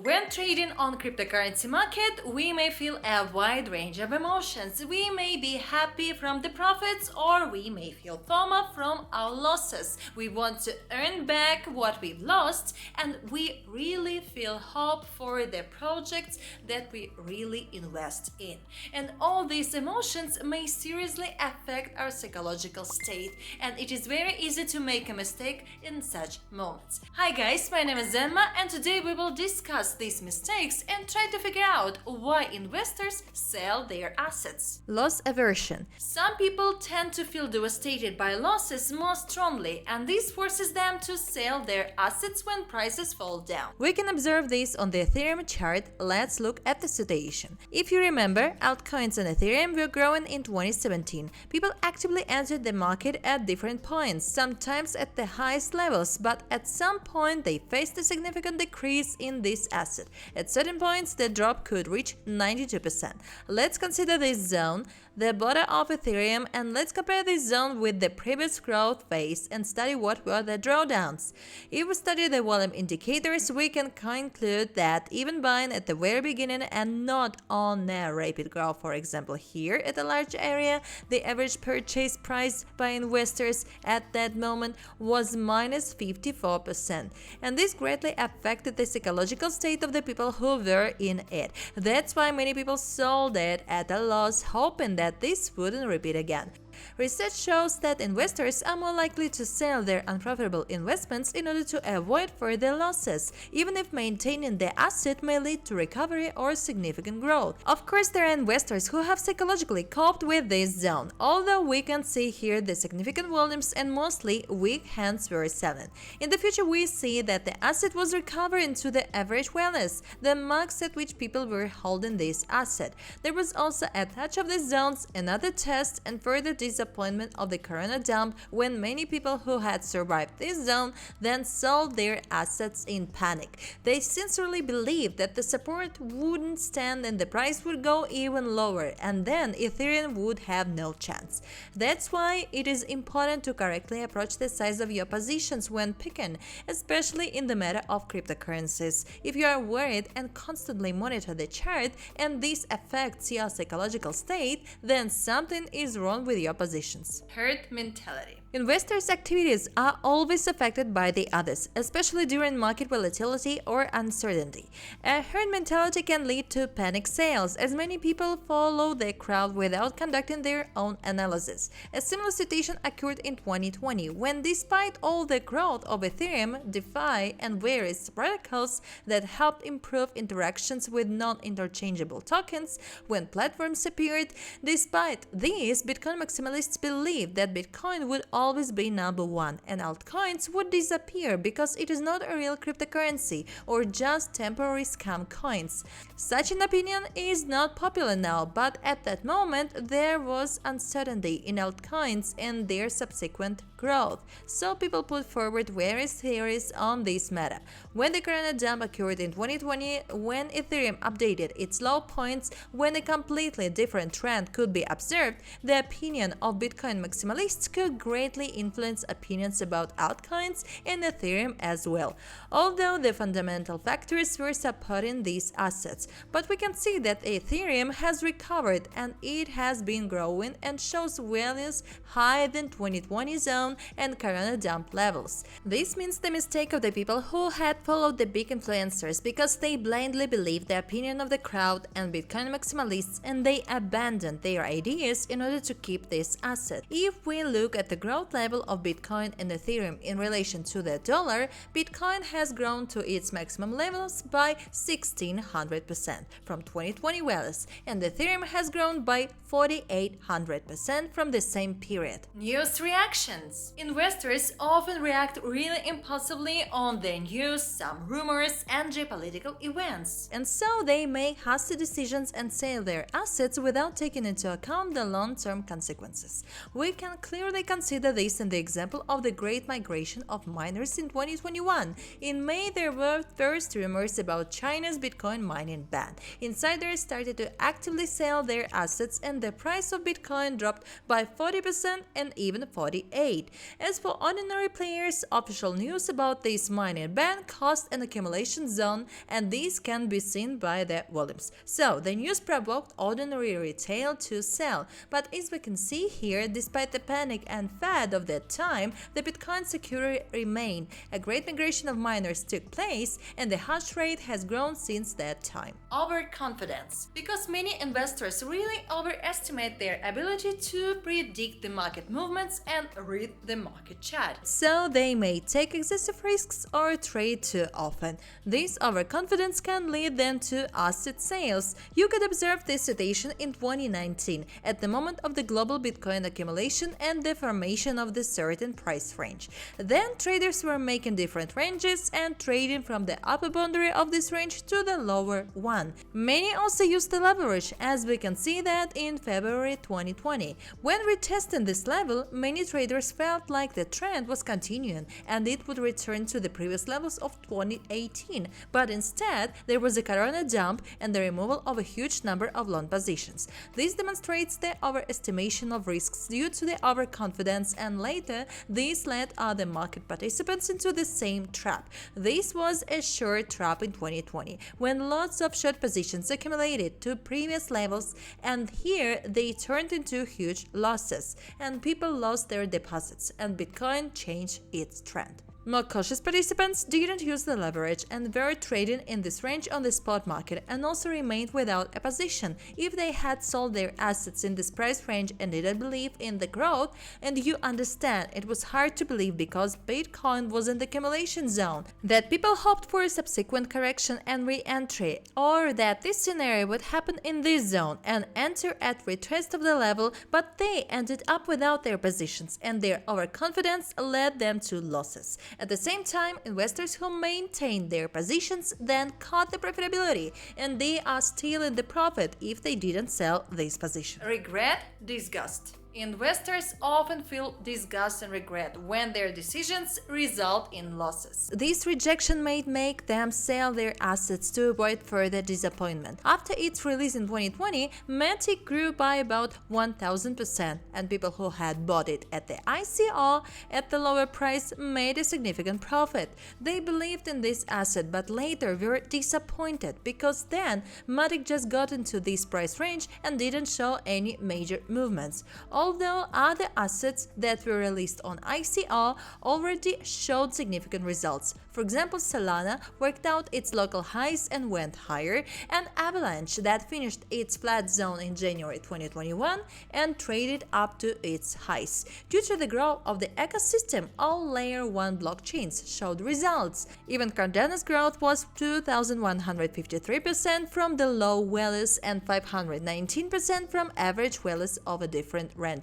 When trading on cryptocurrency market, we may feel a wide range of emotions. We may be happy from the profits or we may feel FOMO from our losses. We want to earn back what we've lost and we really feel hope for the projects that we really invest in. And all these emotions may seriously affect our psychological state, and it is very easy to make a mistake in such moments. Hi guys, my name is Emma and today we will discuss these mistakes and try to figure out why investors sell their assets. Loss aversion. Some people tend to feel devastated by losses more strongly, and this forces them to sell their assets when prices fall down. We can observe this on the Ethereum chart. Let's look at the situation. If you remember, altcoins on Ethereum were growing in 2017. People actively entered the market at different points, sometimes at the highest levels, but at some point they faced a significant decrease in this asset. At certain points, the drop could reach 92%. Let's consider this zone, the bottom of Ethereum, and let's compare this zone with the previous growth phase and study what were the drawdowns. If we study the volume indicators, we can conclude that even buying at the very beginning and not on a rapid growth, for example here at a large area, the average purchase price by investors at that moment was minus 54%, and this greatly affected the psychological state of the people who were in it. That's why many people sold it at a loss, hoping that this wouldn't repeat again. Research shows that investors are more likely to sell their unprofitable investments in order to avoid further losses, even if maintaining the asset may lead to recovery or significant growth. Of course, there are investors who have psychologically coped with this zone, although we can see here the significant volumes and mostly weak hands were selling. In the future, we see that the asset was recovering to the average wellness, the max at which people were holding this asset. There was also a touch of these zones, another test, and further disappointment of the corona dump when many people who had survived this zone then sold their assets in panic. They sincerely believed that the support wouldn't stand and the price would go even lower, and then Ethereum would have no chance. That's why it is important to correctly approach the size of your positions when picking, especially in the matter of cryptocurrencies. If you are worried and constantly monitor the chart and this affects your psychological state, then something is wrong with your positions. Herd mentality. Investors' activities are always affected by the others, especially during market volatility or uncertainty. A herd mentality can lead to panic sales, as many people follow the crowd without conducting their own analysis. A similar situation occurred in 2020, when despite all the growth of Ethereum, DeFi, and various protocols that helped improve interactions with non-interchangeable tokens, when platforms appeared, despite these, Bitcoin maximalists believed that Bitcoin would always be number one and altcoins would disappear because it is not a real cryptocurrency or just temporary scam coins. Such an opinion is not popular now, but at that moment there was uncertainty in altcoins and their subsequent growth, so people put forward various theories on this matter. When the corona dump occurred in 2020, when Ethereum updated its low points, when a completely different trend could be observed, the opinion of Bitcoin maximalists could greatly influence opinions about altcoins and Ethereum as well, although the fundamental factors were supporting these assets. But we can see that Ethereum has recovered and it has been growing and shows values higher than 2020 zone and corona dump levels. This means the mistake of the people who had followed the big influencers because they blindly believed the opinion of the crowd and Bitcoin maximalists, and they abandoned their ideas in order to keep this asset. If we look at the growth level of Bitcoin and Ethereum in relation to the dollar, Bitcoin has grown to its maximum levels by 1600% from 2020 values, and Ethereum has grown by 4800% from the same period. News reactions. Investors often react really impulsively on the news, some rumors, and geopolitical events. And so they make hasty decisions and sell their assets without taking into account the long-term consequences. We can clearly consider this in the example of the Great Migration of miners in 2021. In May, there were first rumors about China's Bitcoin mining ban. Insiders started to actively sell their assets and the price of Bitcoin dropped by 40% and even 48%. trade. As for ordinary players, official news about this mining ban caused an accumulation zone, and these can be seen by the volumes. So the news provoked ordinary retail to sell, but as we can see here, despite the panic and fad of that time, the Bitcoin security remained. A great migration of miners took place, and the hash rate has grown since that time. Overconfidence. Because many investors really overestimate their ability to predict the market movements and read the market chart. So they may take excessive risks or trade too often. This overconfidence can lead them to asset sales. You could observe this situation in 2019, at the moment of the global Bitcoin accumulation and the formation of the certain price range. Then traders were making different ranges and trading from the upper boundary of this range to the lower one. Many also used the leverage, as we can see that in February 2020. When retesting this level, many traders felt like the trend was continuing and it would return to the previous levels of 2018, but instead there was a corona dump and the removal of a huge number of long positions. This demonstrates the overestimation of risks due to the overconfidence, and later this led other market participants into the same trap. This was a short trap in 2020, when lots of short positions accumulated to previous levels, and here they turned into huge losses, and people lost their deposits, and Bitcoin changed its trend. More cautious participants didn't use the leverage and were trading in this range on the spot market and also remained without a position if they had sold their assets in this price range and didn't believe in the growth. And you understand, it was hard to believe because Bitcoin was in the accumulation zone, that people hoped for a subsequent correction and re-entry, or that this scenario would happen in this zone and enter at retest of the level, but they ended up without their positions and their overconfidence led them to losses. At the same time, investors who maintained their positions then caught the profitability, and they are still in the profit if they didn't sell these positions. Regret, disgust. Investors often feel disgust and regret when their decisions result in losses. This rejection may make them sell their assets to avoid further disappointment. After its release in 2020, Matic grew by about 1000%, and people who had bought it at the ICO at the lower price made a significant profit. They believed in this asset, but later were disappointed because then Matic just got into this price range and didn't show any major movements. Although other assets that were released on ICO already showed significant results. For example, Solana worked out its local highs and went higher, and Avalanche that finished its flat zone in January 2021 and traded up to its highs. Due to the growth of the ecosystem, all Layer 1 blockchains showed results. Even Cardano's growth was 2153% from the low values and 519% from average values over different ranges.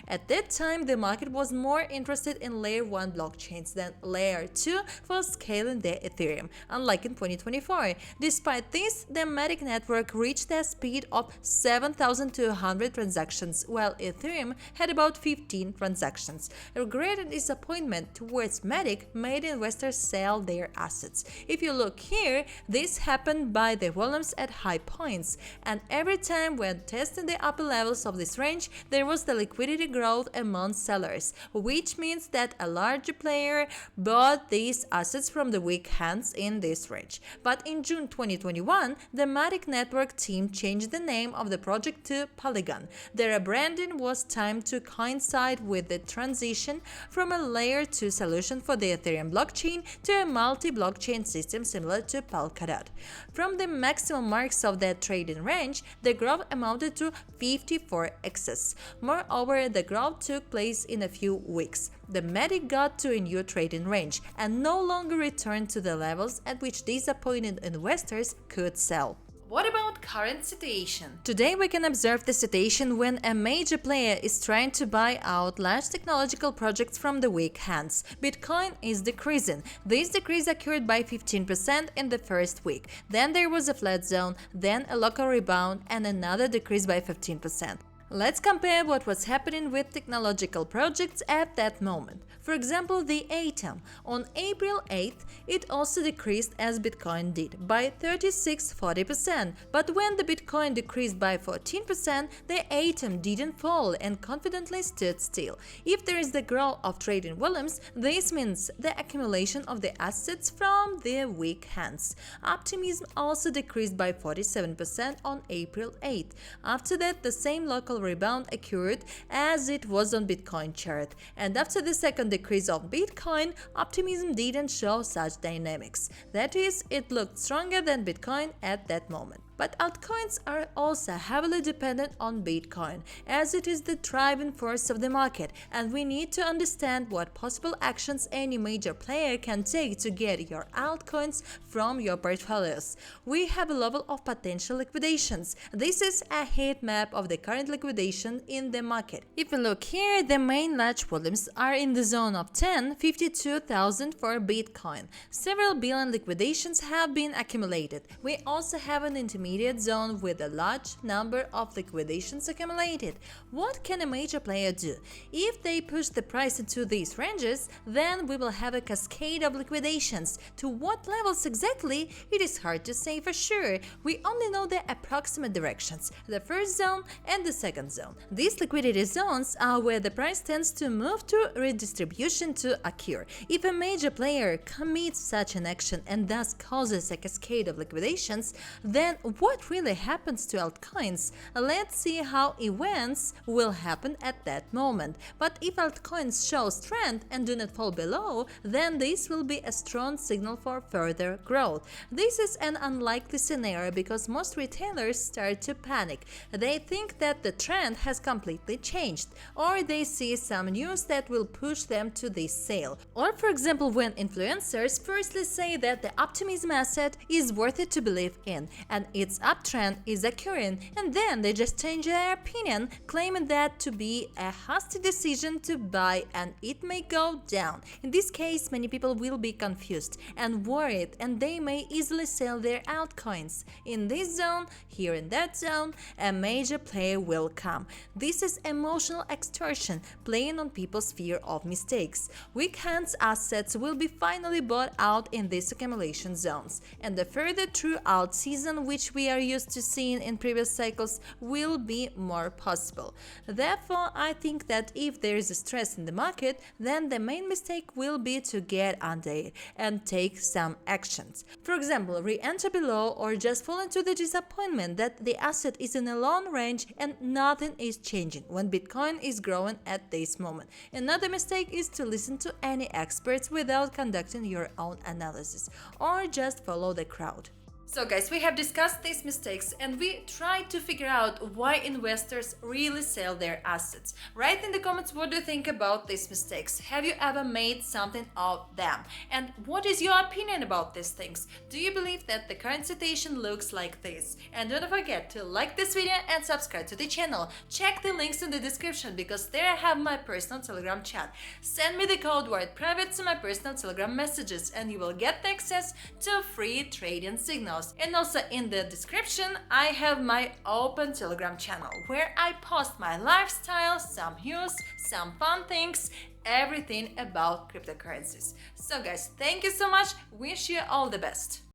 At that time, the market was more interested in Layer 1 blockchains than Layer 2 for scaling the Ethereum, unlike in 2024. Despite this, the Matic network reached a speed of 7,200 transactions, while Ethereum had about 15 transactions. Regret and disappointment towards Matic made investors sell their assets. If you look here, this happened by the volumes at high points, and every time when testing the upper levels of this range, there was the liquidity growth among sellers, which means that a larger player bought these assets from the weak hands in this range. But in June 2021, the Matic network team changed the name of the project to Polygon. Their rebranding was timed to coincide with the transition from a Layer 2 solution for the Ethereum blockchain to a multi-blockchain system similar to Polkadot. From the maximum marks of that trading range, the growth amounted to 54x. Moreover, the growth took place in a few weeks. The Matic got to a new trading range and no longer returned to the levels at which disappointed investors could sell. What about current situation? Today we can observe the situation when a major player is trying to buy out large technological projects from the weak hands. Bitcoin is decreasing. This decrease occurred by 15% in the first week. Then there was a flat zone, then a local rebound and another decrease by 15%. Let's compare what was happening with technological projects at that moment. For example, the Atom. On April 8th, it also decreased as Bitcoin did by 36-40%. But when the Bitcoin decreased by 14%, the Atom didn't fall and confidently stood still. If there is the growth of trading volumes, this means the accumulation of the assets from the weak hands. Optimism also decreased by 47% on April 8th. After that, the same local rebound occurred as it was on Bitcoin chart, and after the second decrease of Bitcoin, optimism didn't show such dynamics. That is, it looked stronger than Bitcoin at that moment. But altcoins are also heavily dependent on Bitcoin, as it is the driving force of the market, and we need to understand what possible actions any major player can take to get your altcoins from your portfolios. We have a level of potential liquidations. This is a heat map of the current liquidation in the market. If we look here, the main large volumes are in the zone of 10,52,000 for Bitcoin. Several billion liquidations have been accumulated. We also have an intermediate zone with a large number of liquidations accumulated. What can a major player do? If they push the price into these ranges, then we will have a cascade of liquidations. To what levels exactly? It is hard to say for sure. We only know the approximate directions, the first zone and the second zone. These liquidity zones are where the price tends to move to redistribution to occur. If a major player commits such an action and thus causes a cascade of liquidations, then what really happens to altcoins? Let's see how events will happen at that moment. But if altcoins show strength and do not fall below, then this will be a strong signal for further growth. This is an unlikely scenario because most retailers start to panic. They think that the trend has completely changed, or they see some news that will push them to this sale. Or for example, when influencers firstly say that the optimism asset is worth it to believe in and its uptrend is occurring, and then they just change their opinion, claiming that to be a hasty decision to buy and it may go down. In this case, many people will be confused and worried, and they may easily sell their altcoins. In this zone, here in that zone, a major player will come. This is emotional extortion, playing on people's fear of mistakes. Weak hands assets will be finally bought out in these accumulation zones, and the further throughout season which we are used to seeing in previous cycles will be more possible. Therefore, I think that if there is a stress in the market, then the main mistake will be to get under it and take some actions. For example, re-enter below or just fall into the disappointment that the asset is in a long range and nothing is changing when Bitcoin is growing at this moment. Another mistake is to listen to any experts without conducting your own analysis or just follow the crowd. So guys, we have discussed these mistakes and we tried to figure out why investors really sell their assets. Write in the comments what do you think about these mistakes. Have you ever made something of them? And what is your opinion about these things? Do you believe that the current situation looks like this? And don't forget to like this video and subscribe to the channel. Check the links in the description because there I have my personal Telegram chat. Send me the code word private to my personal Telegram messages and you will get access to free trading signals. And also in the description I have my open Telegram channel where I post my lifestyle, some news, some fun things, everything about cryptocurrencies. So guys, thank you so much. Wish you all the best.